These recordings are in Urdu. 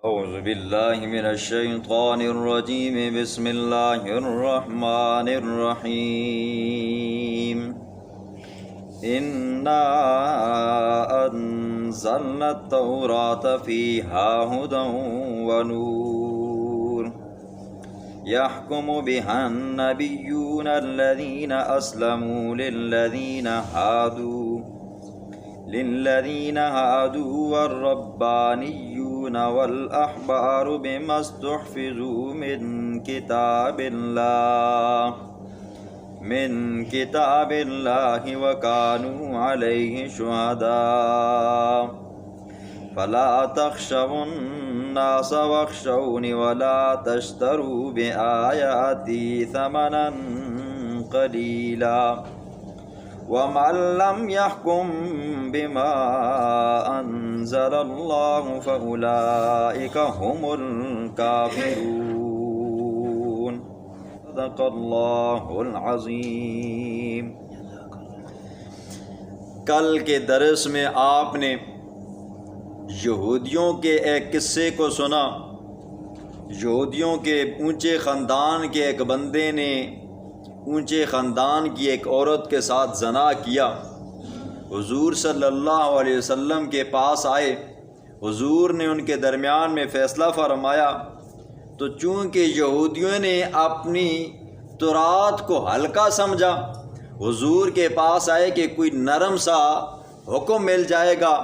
أعوذ بالله من الشيطان الرجيم بسم الله الرحمن الرحيم إنا أنزلنا التوراة فيها هدى ونور يحكم بها النبيون الذين أسلموا للذين هادوا والربانيون والأحبار بما استحفظوا من كتاب الله وكانوا عليه شهداء فلا تخشوا الناس واخشوني ولا تشتروا بآياتي ثمنا قليلا ومن لم يحكم بما أنزل الله فأولئك هم الكافرون صدق الله العظیم۔ کل کے درس میں آپ نے یہودیوں کے ایک قصے کو سنا۔ یہودیوں کے اونچے خاندان کے ایک بندے نے اونچے خاندان کی ایک عورت کے ساتھ زنا کیا۔ حضور صلی اللہ علیہ وسلم کے پاس آئے، حضور نے ان کے درمیان میں فیصلہ فرمایا، تو چونکہ یہودیوں نے اپنی تورات کو ہلکا سمجھا، حضور کے پاس آئے کہ کوئی نرم سا حکم مل جائے گا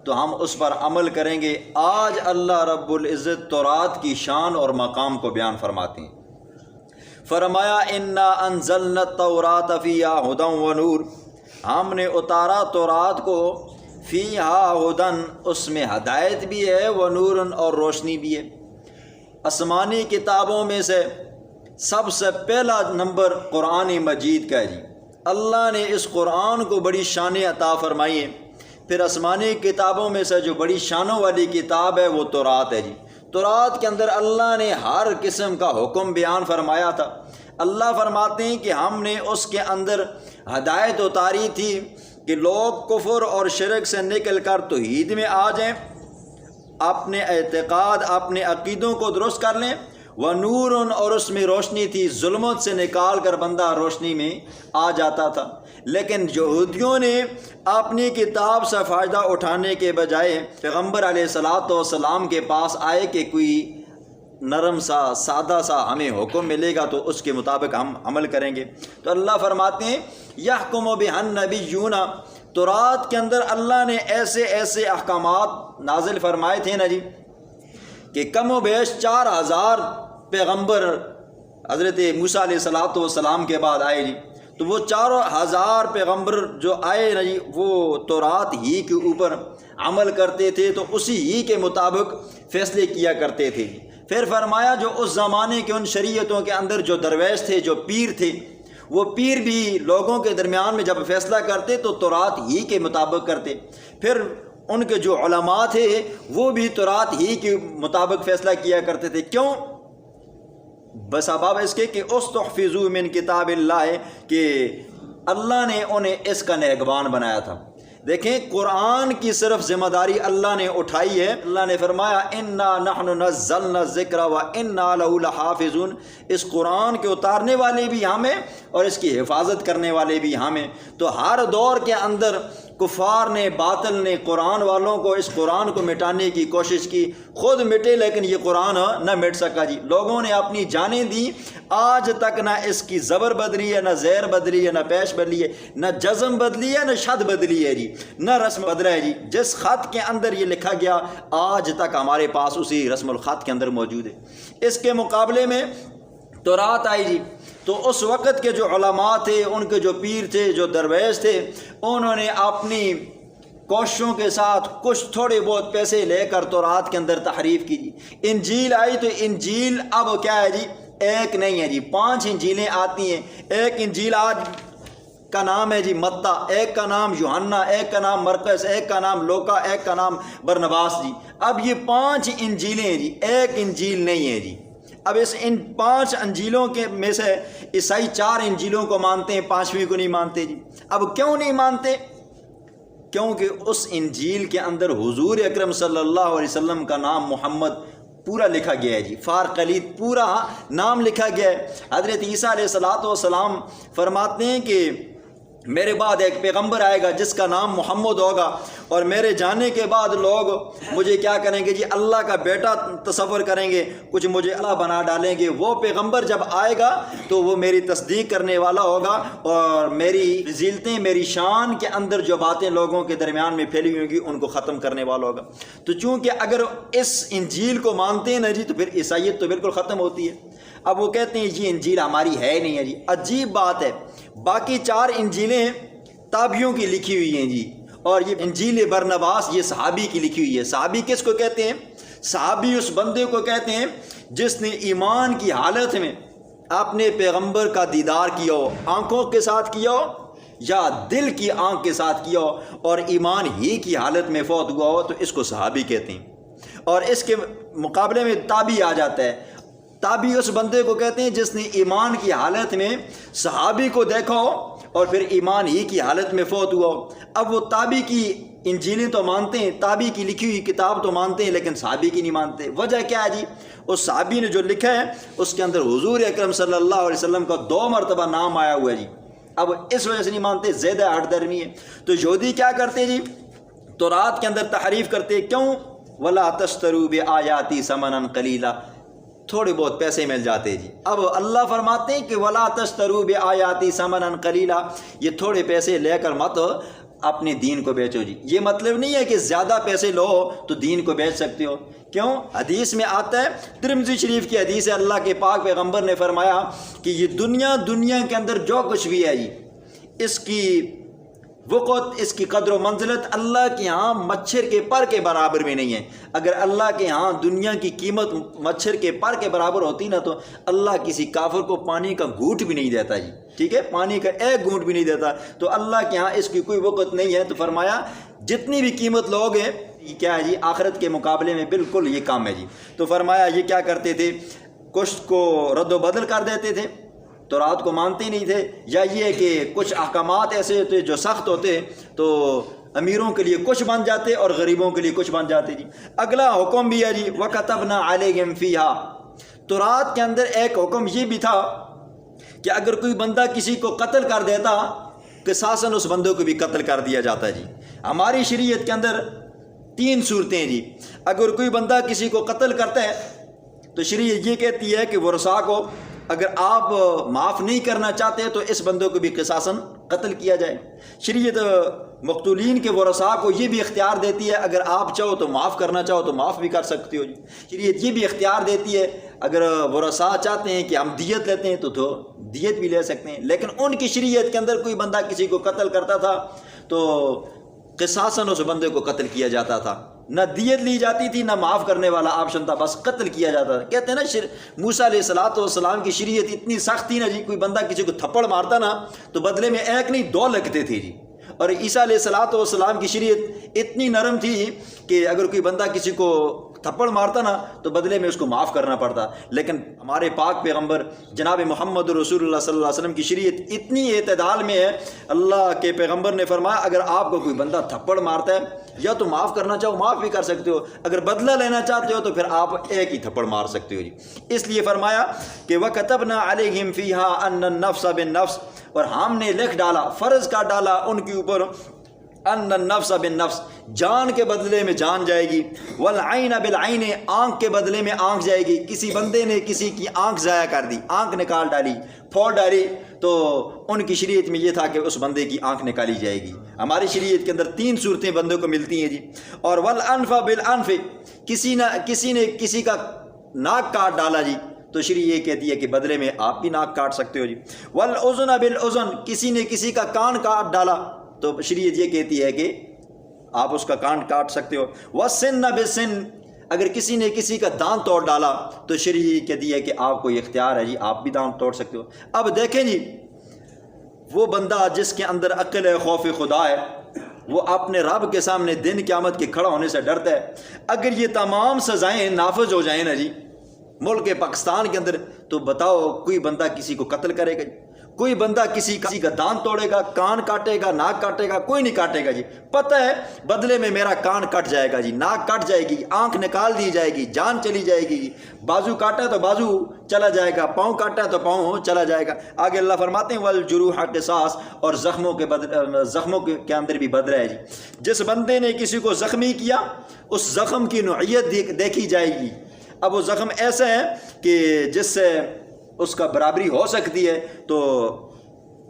تو ہم اس پر عمل کریں گے۔ آج اللہ رب العزت تورات کی شان اور مقام کو بیان فرماتے ہیں۔ فرمایا انا انزلنا التوراۃ فیہا ھدی ونور، ہم نے اتارا تورات کو، فیہا ھدی، اس میں ہدایت بھی ہے، ونور، اور روشنی بھی ہے۔ آسمانی کتابوں میں سے سب سے پہلا نمبر قرآن مجید کا ہے جی۔ اللہ نے اس قرآن کو بڑی شان عطا فرمائی ہے۔ پھر آسمانی کتابوں میں سے جو بڑی شانوں والی کتاب ہے وہ تورات ہے جی۔ تورات کے اندر اللہ نے ہر قسم کا حکم بیان فرمایا تھا۔ اللہ فرماتے ہیں کہ ہم نے اس کے اندر ہدایت اتاری تھی کہ لوگ کفر اور شرک سے نکل کر توحید میں آ جائیں، اپنے اعتقاد، اپنے عقیدوں کو درست کر لیں، ونور، اور اس میں روشنی تھی، ظلمت سے نکال کر بندہ روشنی میں آ جاتا تھا۔ لیکن یہودیوں نے اپنی کتاب سے فائدہ اٹھانے کے بجائے پیغمبر علیہ السلام کے پاس آئے کہ کوئی نرم سا سادہ سا ہمیں حکم ملے گا تو اس کے مطابق ہم عمل کریں گے۔ تو اللہ فرماتے ہیں یحکم بہا النبیون، تورات کے اندر اللہ نے ایسے ایسے احکامات نازل فرمائے تھے نا جی کہ کم و بیش 4000 پیغمبر حضرت موسیٰ علیہ السلام کے بعد آئے جی۔ تو وہ 4000 پیغمبر جو آئے نا جی، وہ تورات ہی کے اوپر عمل کرتے تھے، تو اسی ہی کے مطابق فیصلے کیا کرتے تھے۔ پھر فرمایا جو اس زمانے کے ان شریعتوں کے اندر جو درویش تھے، جو پیر تھے، وہ پیر بھی لوگوں کے درمیان میں جب فیصلہ کرتے تو تورات ہی کے مطابق کرتے۔ پھر ان کے جو علماء تھے وہ بھی تورات ہی کے مطابق فیصلہ کیا کرتے تھے۔ کیوں؟ بسبب اس کے کہ استحفظوا من کتاب اللہ، کہ اللہ نے انہیں اس کا نگہبان بنایا تھا۔ دیکھیں قرآن کی صرف ذمہ داری اللہ نے اٹھائی ہے۔ اللہ نے فرمایا انا نحن نزلنا الذکر وانا لہ لحافظون، اس قرآن کے اتارنے والے بھی ہم ہیں اور اس کی حفاظت کرنے والے بھی ہم ہیں۔ تو ہر دور کے اندر کفار نے، باطل نے قرآن والوں کو، اس قرآن کو مٹانے کی کوشش کی، خود مٹے لیکن یہ قرآن نہ مٹ سکا جی۔ لوگوں نے اپنی جانیں دی، آج تک نہ اس کی زبر بدلی ہے، نہ زیر بدلی ہے، نہ پیش بدلی ہے، نہ جزم بدلی ہے، نہ شد بدلی ہے جی، نہ رسم بدلا ہے جی۔ جس خط کے اندر یہ لکھا گیا آج تک ہمارے پاس اسی رسم الخط کے اندر موجود ہے۔ اس کے مقابلے میں تورات آئی جی، تو اس وقت کے جو علماء تھے، ان کے جو پیر تھے، جو درویش تھے، انہوں نے اپنی کوششوں کے ساتھ کچھ تھوڑے بہت پیسے لے کر تورات کے اندر تحریف کی جی۔ انجیل آئی تو انجیل اب کیا ہے جی، ایک نہیں ہے جی، 5 انجیلیں آتی ہیں۔ ایک انجیل آج کا نام ہے جی متی، ایک کا نام یوحنا، ایک کا نام مرقس، ایک کا نام لوکا، ایک کا نام برنباس جی۔ اب یہ 5 انجیلیں ہیں جی، ایک انجیل نہیں ہے جی۔ اب ان 5 انجیلوں کے میں سے عیسائی 4 انجیلوں کو مانتے ہیں، 5ویں کو نہیں مانتے جی۔ اب کیوں نہیں مانتے؟ کیونکہ اس انجیل کے اندر حضور اکرم صلی اللہ علیہ وسلم کا نام محمد پورا لکھا گیا ہے جی، فار قلید پورا نام لکھا گیا ہے۔ حضرت عیسیٰ علیہ السلام فرماتے ہیں کہ میرے بعد ایک پیغمبر آئے گا جس کا نام محمد ہوگا، اور میرے جانے کے بعد لوگ مجھے کیا کریں گے جی، اللہ کا بیٹا تصور کریں گے، کچھ مجھے اللہ بنا ڈالیں گے۔ وہ پیغمبر جب آئے گا تو وہ میری تصدیق کرنے والا ہوگا، اور میری فضیلتیں، میری شان کے اندر جو باتیں لوگوں کے درمیان میں پھیلی ہوں گی ان کو ختم کرنے والا ہوگا۔ تو چونکہ اگر اس انجیل کو مانتے ہیں نا جی، تو پھر عیسائیت تو بالکل ختم ہوتی ہے۔ اب وہ کہتے ہیں یہ انجیل ہماری ہے نہیں ہے جی، عجیب بات ہے۔ باقی 4 انجیلیں تابعیوں کی لکھی ہوئی ہیں جی، اور یہ انجیل برنباس یہ صحابی کی لکھی ہوئی ہے۔ صحابی کس کو کہتے ہیں؟ صحابی اس بندے کو کہتے ہیں جس نے ایمان کی حالت میں اپنے پیغمبر کا دیدار کیا ہو، آنکھوں کے ساتھ کیا ہو یا دل کی آنکھ کے ساتھ کیا ہو، اور ایمان ہی کی حالت میں فوت ہوا ہو، تو اس کو صحابی کہتے ہیں۔ اور اس کے مقابلے میں تابعی آ جاتا ہے۔ تابعی اس بندے کو کہتے ہیں جس نے ایمان کی حالت میں صحابی کو دیکھا ہو اور پھر ایمان ہی کی حالت میں فوت ہوا ہو۔ اب وہ تابعی کی انجیلیں تو مانتے ہیں، تابعی کی لکھی ہوئی کتاب تو مانتے ہیں، لیکن صحابی کی نہیں مانتے۔ وجہ کیا ہے جی؟ اس صحابی نے جو لکھا ہے اس کے اندر حضور اکرم صلی اللہ علیہ وسلم کا 2 مرتبہ نام آیا ہوا ہے جی، اب اس وجہ سے نہیں مانتے، زیادہ ہٹ درمی ہے۔ تو یہودی کیا کرتے ہیں جی؟ تورات کے اندر تحریف کرتے، کیوں؟ وَلَا تَشْتَرُوا بِآيَاتِي ثَمَنًا قَلِيلًا، تھوڑے بہت پیسے مل جاتے جی۔ اب اللہ فرماتے ہیں کہ وَلَا تَشْتَرُوا بِآيَاتِي ثَمَنًا قَلِيلًا، یہ تھوڑے پیسے لے کر مت اپنے دین کو بیچو جی۔ یہ مطلب نہیں ہے کہ زیادہ پیسے لو تو دین کو بیچ سکتے ہو، کیوں؟ حدیث میں آتا ہے، ترمذی شریف کی حدیث ہے، اللہ کے پاک پیغمبر نے فرمایا کہ یہ دنیا کے اندر جو کچھ بھی ہے جی، اس کی وقت، اس کی قدر و منزلت اللہ کے ہاں مچھر کے پر کے برابر بھی نہیں ہے۔ اگر اللہ کے ہاں دنیا کی قیمت مچھر کے پر کے برابر ہوتی نا، تو اللہ کسی کافر کو پانی کا گھونٹ بھی نہیں دیتا جی، ٹھیک ہے، پانی کا ایک گھونٹ بھی نہیں دیتا۔ تو اللہ کے ہاں اس کی کوئی وقت نہیں ہے۔ تو فرمایا جتنی بھی قیمت لوگ ہیں، یہ کیا ہے جی، آخرت کے مقابلے میں بالکل یہ کام ہے جی۔ تو فرمایا یہ کیا کرتے تھے؟ کچھ کو رد و بدل کر دیتے تھے، تو رات کو مانتے ہی نہیں تھے، یا یہ کہ کچھ احکامات ایسے ہوتے جو سخت ہوتے تو امیروں کے لیے کچھ بن جاتے اور غریبوں کے لیے کچھ بن جاتے جی۔ اگلا حکم بھی ہے جی، وَكَتَبْنَا عَلَيْهِمْ فِيهَا، تو رات کے اندر ایک حکم یہ بھی تھا کہ اگر کوئی بندہ کسی کو قتل کر دیتا، قصاصاً اس بندے کو بھی قتل کر دیا جاتا ہے جی۔ ہماری شریعت کے اندر 3 صورتیں جی۔ اگر کوئی بندہ کسی کو قتل کرتا ہے تو شریعت یہ کہتی ہے کہ ورثاء کو اگر آپ معاف نہیں کرنا چاہتے تو اس بندے کو بھی قصاصاً قتل کیا جائے۔ شریعت مقتولین کے ورثاء کو یہ بھی اختیار دیتی ہے، اگر آپ چاہو تو معاف کرنا چاہو تو معاف بھی کر سکتے ہو جی۔ شریعت یہ بھی اختیار دیتی ہے، اگر ورثاء چاہتے ہیں کہ ہم دیت لیتے ہیں تو دیت بھی لے سکتے ہیں۔ لیکن ان کی شریعت کے اندر کوئی بندہ کسی کو قتل کرتا تھا تو قصاصاً اس بندے کو قتل کیا جاتا تھا، نہ دیت لی جاتی تھی نہ معاف کرنے والا آپشن تھا، بس قتل کیا جاتا تھا۔ کہتے ہیں نا موسیٰ علیہ السلام کی شریعت اتنی سخت تھی نا جی، کوئی بندہ کسی کو تھپڑ مارتا نا تو بدلے میں 1 نہیں 2 لگتے تھے جی۔ اور عیسیٰ علیہ السلام کی شریعت اتنی نرم تھی کہ اگر کوئی بندہ کسی کو تھپڑ مارتا نا تو بدلے میں اس کو معاف کرنا پڑتا۔ لیکن ہمارے پاک پیغمبر جناب محمد رسول اللہ صلی اللہ علیہ وسلم کی شریعت اتنی اعتدال میں ہے، اللہ کے پیغمبر نے فرمایا اگر آپ کو کوئی بندہ تھپڑ مارتا ہے یا تو معاف کرنا چاہو معاف بھی کر سکتے ہو، اگر بدلہ لینا چاہتے ہو تو پھر آپ 1 ہی تھپڑ مار سکتے ہو جی۔ اس لیے فرمایا کہ وَكَتَبْنَا عَلَيْهِمْ فِيهَا أَنَّ النَّفْسَ بِالنَّفْسِ، اور ہم نے لکھ ڈالا، فرض کا ڈالا ان کے اوپر، ان النفس بالنفس، جان کے بدلے میں جان جائے گی، والعین بالعین، آنکھ کے بدلے میں آنکھ جائے گی۔ کسی بندے نے کسی کی آنکھ ضائع کر دی، آنکھ نکال ڈالی، پھوڑ ڈالی، تو ان کی شریعت میں یہ تھا کہ اس بندے کی آنکھ نکالی جائے گی۔ ہماری شریعت کے اندر 3 صورتیں بندے کو ملتی ہیں جی۔ اور والانف بالانف، کسی نے کسی کا ناک کاٹ ڈالا جی، تو شریعت یہ کہتی ہے کہ بدلے میں آپ بھی ناک کاٹ سکتے ہو جی۔ والاذن بالاذن، کسی نے کسی کا کان کاٹ ڈالا تو شریعت یہ کہتی ہے کہ آپ اس کا کان کاٹ سکتے ہو۔ والسن بالسن، اگر کسی نے کسی کا دانت توڑ ڈالا تو شریعت کہتی ہے کہ آپ کو یہ اختیار ہے جی، آپ بھی دانت توڑ سکتے ہو۔ اب دیکھیں جی، وہ بندہ جس کے اندر عقل ہے، خوف خدا ہے، وہ اپنے رب کے سامنے دن قیامت کے کھڑا ہونے سے ڈرتا ہے۔ اگر یہ تمام سزائیں نافذ ہو جائیں نا جی ملک پاکستان کے اندر، تو بتاؤ کوئی بندہ کسی کو قتل کرے گا؟ کوئی بندہ کسی کا دانت توڑے گا، کان کاٹے گا، ناک کاٹے گا، کوئی نہیں کاٹے گا جی، پتہ ہے بدلے میں میرا کان کٹ جائے گا جی، ناک کٹ جائے گی، آنکھ نکال دی جائے گی، جان چلی جائے گی جی، بازو کاٹا ہے تو بازو چلا جائے گا، پاؤں کاٹا ہے تو پاؤں چلا جائے گا۔ آگے اللہ فرماتے ہیں والجروح قصاص، اور زخموں کے اندر بھی بدلہ ہے جی۔ جس بندے نے کسی کو زخمی کیا اس زخم کی نوعیت دیکھی جائے گی۔ اب وہ زخم ایسا ہے کہ جس سے اس کا برابری ہو سکتی ہے تو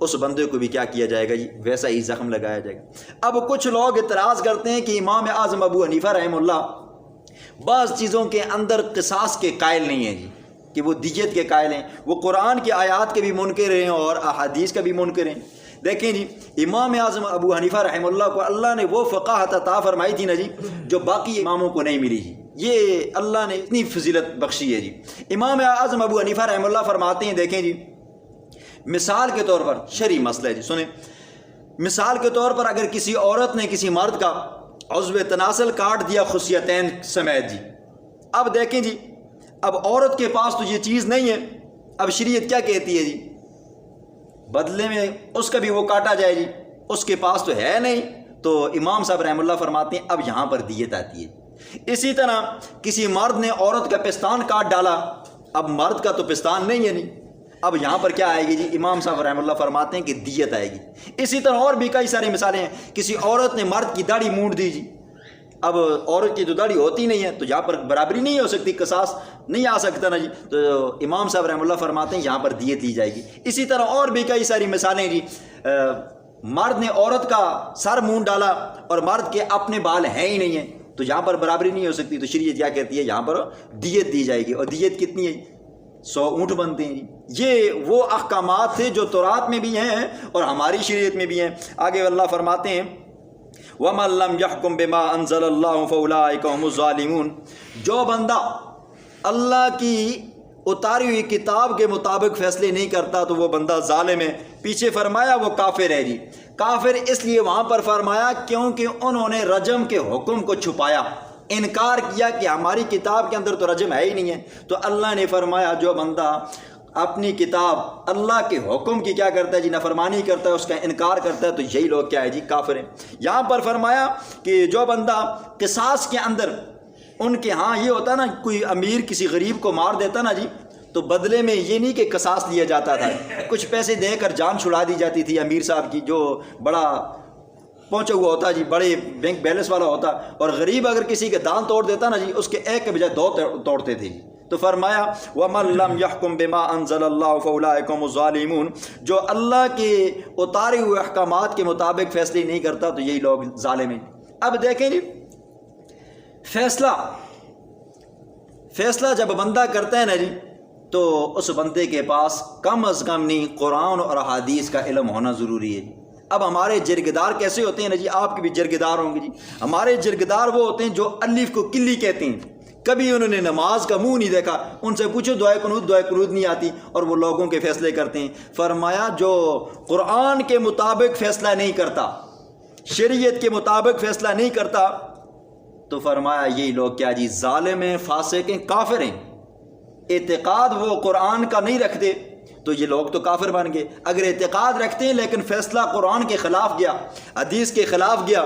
اس بندے کو بھی کیا کیا جائے گا جی، ویسا ہی زخم لگایا جائے گا۔ اب کچھ لوگ اعتراض کرتے ہیں کہ امام اعظم ابو حنیفہ رحمہ اللہ بعض چیزوں کے اندر قصاص کے قائل نہیں ہیں جی، کہ وہ دیت کے قائل ہیں، وہ قرآن کی آیات کے بھی منکر ہیں اور احادیث کا بھی منکر ہیں۔ دیکھیں جی، امام اعظم ابو حنیفہ رحمہ اللہ کو اللہ نے وہ فقاہت عطا فرمائی تھی نا جی جو باقی اماموں کو نہیں ملی جی، یہ اللہ نے اتنی فضیلت بخشی ہے جی۔ امام اعظم ابو حنیفہ رحمہ اللہ فرماتے ہیں، دیکھیں جی، مثال کے طور پر شرعی مسئلہ ہے جی، سنیں، مثال کے طور پر اگر کسی عورت نے کسی مرد کا عضو تناسل کاٹ دیا خصیتین سمیت جی، اب دیکھیں جی، اب عورت کے پاس تو یہ چیز نہیں ہے، اب شریعت کیا کہتی ہے جی، بدلے میں اس کا بھی وہ کاٹا جائے جی، اس کے پاس تو ہے نہیں، تو امام صاحب رحمہ اللہ فرماتے ہیں اب یہاں پر دیت آتی ہے۔ اسی طرح کسی مرد نے عورت کا پستان کاٹ ڈالا، اب مرد کا تو پستان نہیں ہے نہیں، اب یہاں پر کیا آئے گی جی، امام صاحب رحمہ اللہ فرماتے ہیں کہ دیت آئے گی۔ اسی طرح اور بھی کئی ساری مثالیں ہیں، کسی عورت نے مرد کی داڑھی مونڈ دی جی، اب عورت کی جو داڑھی ہوتی نہیں ہے تو یہاں پر برابری نہیں ہو سکتی، قصاص نہیں آ سکتا نا جی، تو امام صاحب رحمہ اللہ فرماتے ہیں یہاں پر دیت لی جائے گی۔ اسی طرح اور بھی کئی ساری مثالیں جی، مرد نے عورت کا سر مونڈ ڈالا اور مرد کے اپنے بال ہیں ہی نہیں ہیں تو یہاں پر برابری نہیں ہو سکتی، تو شریعت کیا کہتی ہے یہاں پر دیت دی جائے گی، اور دیت کتنی ہے؟ 100 اونٹ بنتے ہیں جی۔ یہ وہ احکامات تھے جو تورات میں بھی ہیں اور ہماری شریعت میں بھی ہیں۔ آگے اللہ فرماتے ہیں وَمَن لَّمْ يَحْكُم بِمَا أَنزَلَ اللَّهُ فَأُولَٰئِكَ هُمُ الظَّالِمُونَ، جو بندہ اللہ کی اتاری ہوئی کتاب کے مطابق فیصلے نہیں کرتا تو وہ بندہ ظالم ہے۔ پیچھے فرمایا وہ کافر ہے جی، کافر اس لیے وہاں پر فرمایا کیونکہ انہوں نے رجم کے حکم کو چھپایا، انکار کیا کہ ہماری کتاب کے اندر تو رجم ہے ہی نہیں ہے، تو اللہ نے فرمایا جو بندہ اپنی کتاب اللہ کے حکم کی کیا کرتا ہے جی، نافرمانی کرتا ہے، اس کا انکار کرتا ہے، تو یہی لوگ کیا ہے جی، کافر ہیں۔ یہاں پر فرمایا کہ جو بندہ قصاص کے اندر ان کے ہاں یہ ہوتا نا، کوئی امیر کسی غریب کو مار دیتا نا جی تو بدلے میں یہ نہیں کہ قصاص لیا جاتا تھا، کچھ پیسے دے کر جان چھڑا دی جاتی تھی امیر صاحب کی جو بڑا پہنچا ہوا ہوتا جی، بڑے بینک بیلنس والا ہوتا، اور غریب اگر کسی کے دان توڑ دیتا نا جی اس کے ایک کے بجائے 2 توڑتے تھے جی۔ تو فرمایا وَمَن لَّمْ يَحْكُم بِمَا أَنزَلَ اللَّهُ فَأُولَٰئِكَ هُمُ الظَّالِمُونَ، جو اللہ کے اتارے ہوئے احکامات کے مطابق فیصلے نہیں کرتا تو یہی لوگ ظالم ہیں۔ اب دیکھیں جی، فیصلہ جب بندہ کرتا ہے نا جی تو اس بندے کے پاس کم از کم نہیں قرآن اور احادیث کا علم ہونا ضروری ہے جی۔ اب ہمارے جرگدار کیسے ہوتے ہیں نا جی، آپ کے بھی جرگدار ہوں گے جی، ہمارے جرگدار وہ ہوتے ہیں جو الف کو کلی کہتے ہیں، کبھی انہوں نے نماز کا منہ نہیں دیکھا، ان سے پوچھو دعائے قنوت نہیں آتی اور وہ لوگوں کے فیصلے کرتے ہیں۔ فرمایا جو قرآن کے مطابق فیصلہ نہیں کرتا، شریعت کے مطابق فیصلہ نہیں کرتا، تو فرمایا یہی لوگ کیا جی، ظالم ہیں، فاسق ہیں، کافر ہیں۔ اعتقاد وہ قرآن کا نہیں رکھتے تو یہ لوگ تو کافر بن گئے، اگر اعتقاد رکھتے ہیں لیکن فیصلہ قرآن کے خلاف گیا، حدیث کے خلاف گیا،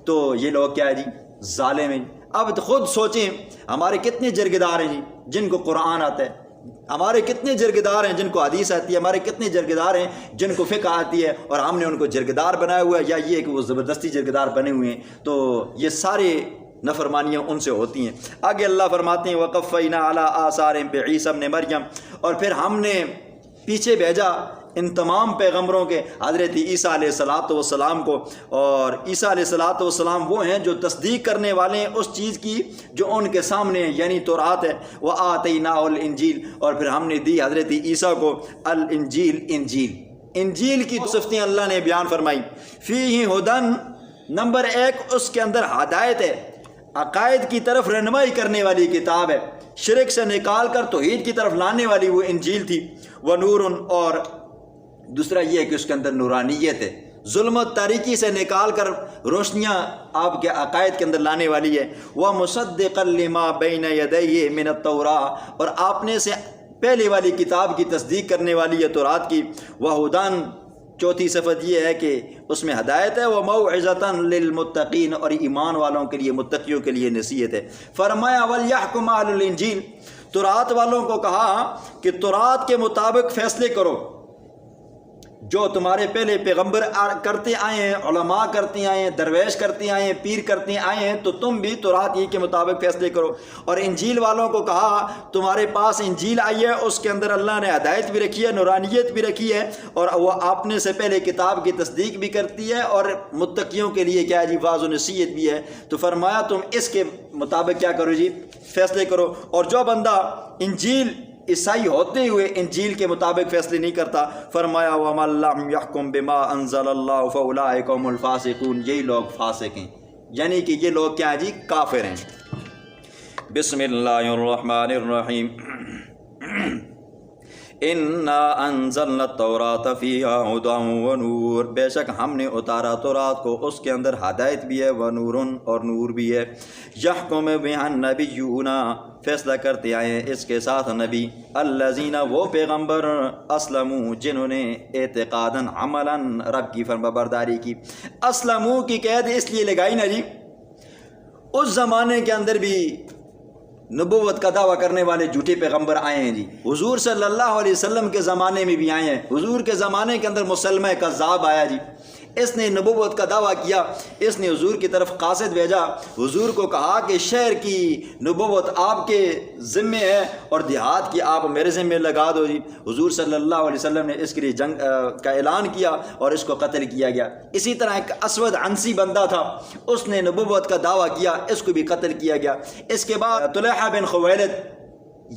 تو یہ لوگ کیا ہے جی، ظالم ہیں۔ اب خود سوچیں ہمارے کتنے جرگدار ہیں جی جن کو قرآن آتا ہے، ہمارے کتنے جرگدار ہیں جن کو حدیث آتی ہے، ہمارے کتنے جرگدار ہیں جن کو فقہ آتی ہے، اور ہم نے ان کو جرگدار بنایا ہوا ہے، یا یہ کہ وہ زبردستی جرگدار بنے ہوئے ہیں، تو یہ سارے نافرمانیاں ان سے ہوتی ہیں۔ آگے اللہ فرماتے ہیں وَقَفَّيْنَا عَلَىٰ آثَارِهِمْ بِعِيسَىٰ ابْنِ مَرْيَمَ، اور پھر ہم نے پیچھے بھیجا ان تمام پیغمبروں کے حضرت عیسیٰ علیہ السلام کو، اور عیسیٰ علیہ السلام وہ ہیں جو تصدیق کرنے والے ہیں اس چیز کی جو ان کے سامنے ہے، یعنی تورات ہے۔ وَآتَيْنَاهُ الْإِنْجِيلَ، اور پھر ہم نے دی حضرت عیسیٰ کو انجیل کی صفتیں اللہ نے بیان فرمائی۔ فِيهِ هُدًى، نمبر 1 اس کے اندر ہدایت ہے، عقائد کی طرف رہنمائی کرنے والی کتاب ہے، شرک سے نکال کر توحید کی طرف لانے والی وہ انجیل تھی۔ وَنُورٌ، اور دوسرا یہ ہے کہ اس کے اندر نورانیت ہے، ظلمت تاریکی سے نکال کر روشنیاں آپ کے عقائد کے اندر لانے والی ہے۔ وَمُصَدِّقًا لِمَا بَيْنَ يَدَيْهِ مِنَ التَّوْرَاةِ، اور آپ نے سے پہلے والی کتاب کی تصدیق کرنے والی ہے تورات کی، وہدان چوتھی صفت یہ ہے کہ اس میں ہدایت ہے، وموعظۃ للمتقین اور ایمان والوں کے لیے، متقیوں کے لیے نصیحت ہے۔ فرمایا ولیحکم اہل الانجیل، تورات والوں کو کہا کہ تورات کے مطابق فیصلے کرو، جو تمہارے پہلے پیغمبر کرتے آئے ہیں، علماء کرتے آئے ہیں، درویش کرتے آئے ہیں، پیر کرتے آئے ہیں، تو تم بھی تورات ہی کے مطابق فیصلے کرو۔ اور انجیل والوں کو کہا تمہارے پاس انجیل آئی ہے، اس کے اندر اللہ نے ہدایت بھی رکھی ہے، نورانیت بھی رکھی ہے، اور وہ اپنے سے پہلے کتاب کی تصدیق بھی کرتی ہے، اور متقیوں کے لیے کیا ہے جی واعظ و نصیحت بھی ہے۔ تو فرمایا تم اس کے مطابق کیا کرو جی، فیصلے کرو۔ اور جو بندہ انجیل عیسائی ہوتے ہوئے انجیل کے مطابق فیصلے نہیں کرتا، فرمایا وَمَن لَّمْ يَحْكُم بِمَا أَنزَلَ اللَّهُ فَأُولَٰئِكَ هُمُ الْفَاسِقُونَ، یہی لوگ فاسق ہیں، یعنی کہ یہ لوگ کیا ہیں جی، کافر ہیں۔ بسم اللہ الرحمن الرحیم۔ اِنَّا أَنزَلْنَا التَّوْرَاةَ فِيهَا هُدًى وَنُورٌ، بے شک ہم نے اتارا تورات کو، اس کے اندر ہدایت بھی ہے، وَنُورٌ اور نور بھی ہے۔ يَحْكُمُ بِهَا النَّبِيُّونَ، فیصلہ کرتے آئے ہیں اس کے ساتھ نبی، الذین وہ پیغمبر، اسلموا جنہوں نے اعتقاداً عملاً رب کی فرمانبرداری کی۔ اسلموا کی قید اس لیے لگائی نا جی، اس زمانے کے اندر بھی نبوت کا دعویٰ کرنے والے جھوٹے پیغمبر آئے ہیں جی، حضور صلی اللہ علیہ وسلم کے زمانے میں بھی آئے ہیں۔ حضور کے زمانے کے اندر مسلمہ کذاب آیا جی، اس نے نبوت کا دعویٰ کیا، اس نے حضور کی طرف قاصد بھیجا، حضور کو کہا کہ شہر کی نبوت آپ کے ذمے ہے اور دیہات کی آپ میرے ذمے لگا دو جی۔ حضور صلی اللہ علیہ وسلم نے اس کے لیے جنگ کا اعلان کیا اور اس کو قتل کیا گیا۔ اسی طرح ایک اسود عنسی بندہ تھا، اس نے نبوت کا دعویٰ کیا، اس کو بھی قتل کیا گیا۔ اس کے بعد طلحہ بن خویلد،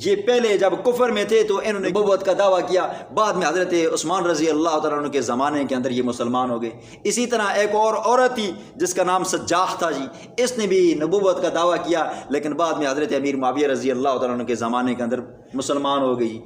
یہ پہلے جب کفر میں تھے تو انہوں نے نبوت کا دعویٰ کیا، بعد میں حضرت عثمان رضی اللہ تعالیٰ عنہ کے زمانے کے اندر یہ مسلمان ہو گئے۔ اسی طرح ایک اور عورت تھی جس کا نام سجاح تھا جی، اس نے بھی نبوت کا دعویٰ کیا، لیکن بعد میں حضرت امیر معاویہ رضی اللہ تعالیٰ عنہ کے زمانے کے اندر مسلمان ہو گئی۔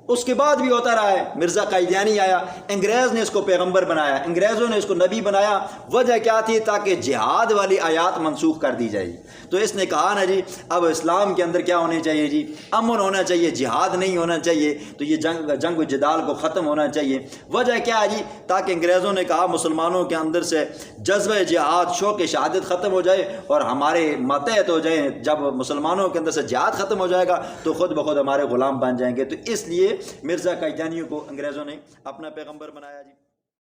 اس کے بعد بھی ہوتا رہا ہے، مرزا قادیانی آیا، انگریز نے اس کو پیغمبر بنایا، انگریزوں نے اس کو نبی بنایا۔ وجہ کیا تھی؟ تاکہ جہاد والی آیات منسوخ کر دی جائے۔ تو اس نے کہا نا جی اب اسلام کے اندر کیا ہونے چاہیے جی، امن ہونا چاہیے، جہاد نہیں ہونا چاہیے، تو یہ جنگ و جدال کو ختم ہونا چاہیے۔ وجہ کیا ہے جی؟ تاکہ انگریزوں نے کہا مسلمانوں کے اندر سے جذبہ جہاد، شوق شہادت ختم ہو جائے اور ہمارے ماتحت ہو جائیں۔ جب مسلمانوں کے اندر سے جہاد ختم ہو جائے گا تو خود بخود ہمارے غلام بن جائیں گے۔ تو اس لیے مرزا قادیانی کو انگریزوں نے اپنا پیغمبر بنایا جی۔